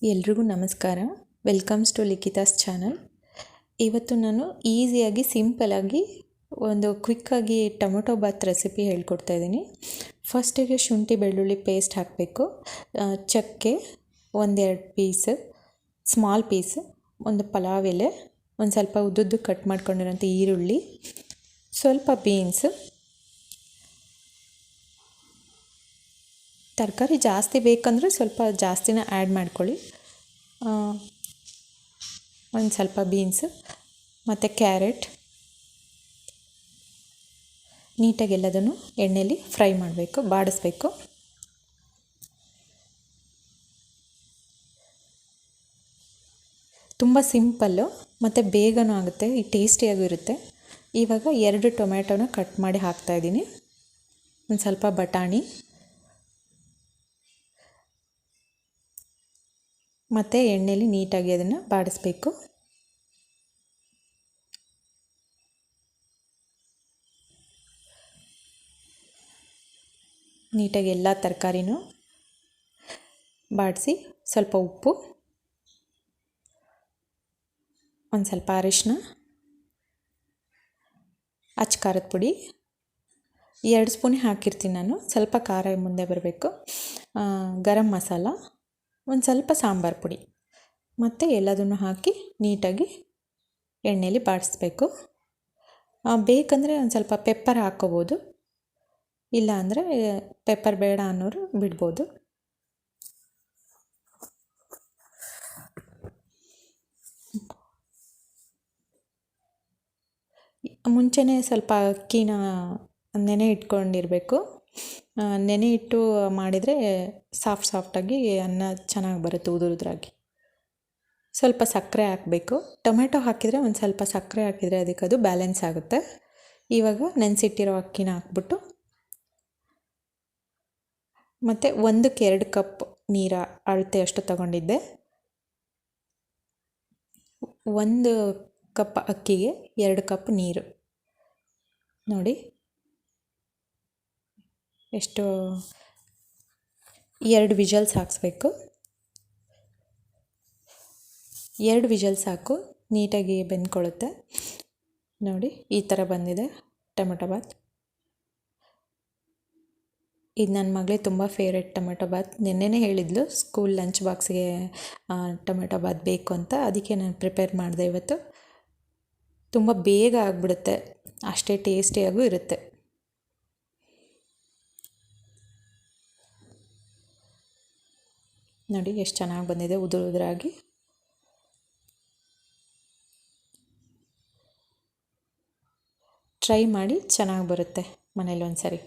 ಎಲ್ರಿಗೂ ನಮಸ್ಕಾರ. Welcomes to Likhita's channel. ಇವತ್ತು ನಾನು ಈಸಿಯಾಗಿ ಸಿಂಪಲಾಗಿ ಒಂದು ಕ್ವಿಕ್ಕಾಗಿ ಟೊಮೊಟೊ ಬಾತ್ ರೆಸಿಪಿ ಹೇಳ್ಕೊಡ್ತಾ ಇದ್ದೀನಿ. ಫಸ್ಟಿಗೆ ಶುಂಠಿ ಬೆಳ್ಳುಳ್ಳಿ ಪೇಸ್ಟ್ ಹಾಕಬೇಕು. ಚಕ್ಕೆ ಒಂದೆರಡು ಪೀಸ್, ಸ್ಮಾಲ್ ಪೀಸ್, ಒಂದು ಪಲಾವ್ ಎಲೆ, ಒಂದು ಸ್ವಲ್ಪ ಉದ್ದುದ್ದು ಕಟ್ ಮಾಡ್ಕೊಂಡಿರೋಂಥ ಈರುಳ್ಳಿ, ಸ್ವಲ್ಪ ಬೀನ್ಸ್. ತರಕಾರಿ ಜಾಸ್ತಿ ಬೇಕಂದರೆ ಸ್ವಲ್ಪ ಜಾಸ್ತಿನ ಆ್ಯಡ್ ಮಾಡ್ಕೊಳ್ಳಿ. ಒಂದು ಸ್ವಲ್ಪ ಬೀನ್ಸ್ ಮತ್ತು ಕ್ಯಾರೆಟ್ ನೀಟಾಗಿ ಎಲ್ಲದನ್ನು ಎಣ್ಣೆಯಲ್ಲಿ ಫ್ರೈ ಮಾಡಬೇಕು, ಬಾಡಿಸ್ಬೇಕು. ತುಂಬ ಸಿಂಪಲ್ಲು ಮತ್ತು ಬೇಗನೂ ಆಗುತ್ತೆ, ಟೇಸ್ಟಿಯಾಗೂ ಇರುತ್ತೆ. ಇವಾಗ 2 ಟೊಮ್ಯಾಟೋನ ಕಟ್ ಮಾಡಿ ಹಾಕ್ತಾಯಿದ್ದೀನಿ. ಒಂದು ಸ್ವಲ್ಪ ಬಟಾಣಿ ಮತ್ತು ಎಣ್ಣೆಯಲ್ಲಿ ನೀಟಾಗಿ ಅದನ್ನು ಬಾಡಿಸ್ಬೇಕು. ನೀಟಾಗಿ ಎಲ್ಲ ತರಕಾರಿನೂ ಬಾಡಿಸಿ, ಸ್ವಲ್ಪ ಉಪ್ಪು, ಒಂದು ಸ್ವಲ್ಪ ಅರಿಶಿನ, ಅಚ್ಚ ಖಾರದ ಪುಡಿ 2 ಸ್ಪೂನ್ ಹಾಕಿರ್ತೀನಿ ನಾನು, ಸ್ವಲ್ಪ ಖಾರ ಮುಂದೆ ಬರಬೇಕು. ಗರಂ ಮಸಾಲ, ಒಂದು ಸ್ವಲ್ಪ ಸಾಂಬಾರು ಪುಡಿ ಮತ್ತು ಎಲ್ಲದನ್ನು ಹಾಕಿ ನೀಟಾಗಿ ಎಣ್ಣೆಯಲ್ಲಿ ಬಾಡಿಸ್ಬೇಕು. ಬೇಕಂದರೆ ಒಂದು ಸ್ವಲ್ಪ ಪೆಪ್ಪರ್ ಹಾಕ್ಕೋಬೋದು, ಇಲ್ಲ ಅಂದರೆ ಪೆಪ್ಪರ್ ಬೇಡ ಅನ್ನೋರು ಬಿಡ್ಬೋದು. ಮುಂಚೆನೇ ಸ್ವಲ್ಪ ಅಕ್ಕಿನ ನೆನೆ ಇಟ್ಕೊಂಡಿರಬೇಕು. ನೆನೆ ಇಟ್ಟು ಮಾಡಿದರೆ ಸಾಫ್ಟಾಗಿ ಅನ್ನ ಚೆನ್ನಾಗಿ ಬರುತ್ತೆ, ಉದುರುದ್ರಾಗಿ. ಸ್ವಲ್ಪ ಸಕ್ಕರೆ ಹಾಕಬೇಕು. ಟೊಮೆಟೊ ಹಾಕಿದರೆ ಒಂದು ಸ್ವಲ್ಪ ಸಕ್ಕರೆ ಹಾಕಿದರೆ ಅದಕ್ಕೆ ಅದು ಬ್ಯಾಲೆನ್ಸ್ ಆಗುತ್ತೆ. ಇವಾಗ ನೆನೆಸಿಟ್ಟಿರೋ ಅಕ್ಕಿನ ಹಾಕ್ಬಿಟ್ಟು ಮತ್ತು 1ಕ್ಕೆ 2 ಕಪ್ ನೀರು ಅಳತೆ ಅಷ್ಟು ತಗೊಂಡಿದ್ದೆ. 1 ಕಪ್ ಅಕ್ಕಿಗೆ 2 ಕಪ್ ನೀರು ನೋಡಿ. ಎಷ್ಟು 2 ವಿಜಲ್ಸ್ ಹಾಕಿಸ್ಬೇಕು. 2 ವಿಜಲ್ಸ್ ಸಾಕು, ನೀಟಾಗಿ ಬೆಂದ್ಕೊಳ್ಳುತ್ತೆ. ನೋಡಿ ಈ ಥರ ಬಂದಿದೆ ಟೊಮೆಟೊ ಬಾತ್. ಇದು ನನ್ನ ಮಗಳಿಗೆ ತುಂಬ ಫೇವ್ರೆಟ್ ಟೊಮೆಟೊ ಬಾತ್. ನೆನ್ನೆನೇ ಹೇಳಿದ್ಲು ಸ್ಕೂಲ್ ಲಂಚ್ ಬಾಕ್ಸಿಗೆ ಟೊಮೆಟೊ ಬಾತ್ ಬೇಕು ಅಂತ, ಅದಕ್ಕೆ ನಾನು ಪ್ರಿಪೇರ್ ಮಾಡಿದೆ ಇವತ್ತು. ತುಂಬ ಬೇಗ ಆಗಿಬಿಡುತ್ತೆ, ಅಷ್ಟೇ ಟೇಸ್ಟಿಯಾಗೂ ಇರುತ್ತೆ. ನೋಡಿ ಎಷ್ಟು ಚೆನ್ನಾಗಿ ಬಂದಿದೆ, ಉದುರಾಗಿ. ಟ್ರೈ ಮಾಡಿ, ಚೆನ್ನಾಗಿ ಬರುತ್ತೆ ಮನೇಲಿ ಒಂದು ಸರಿ.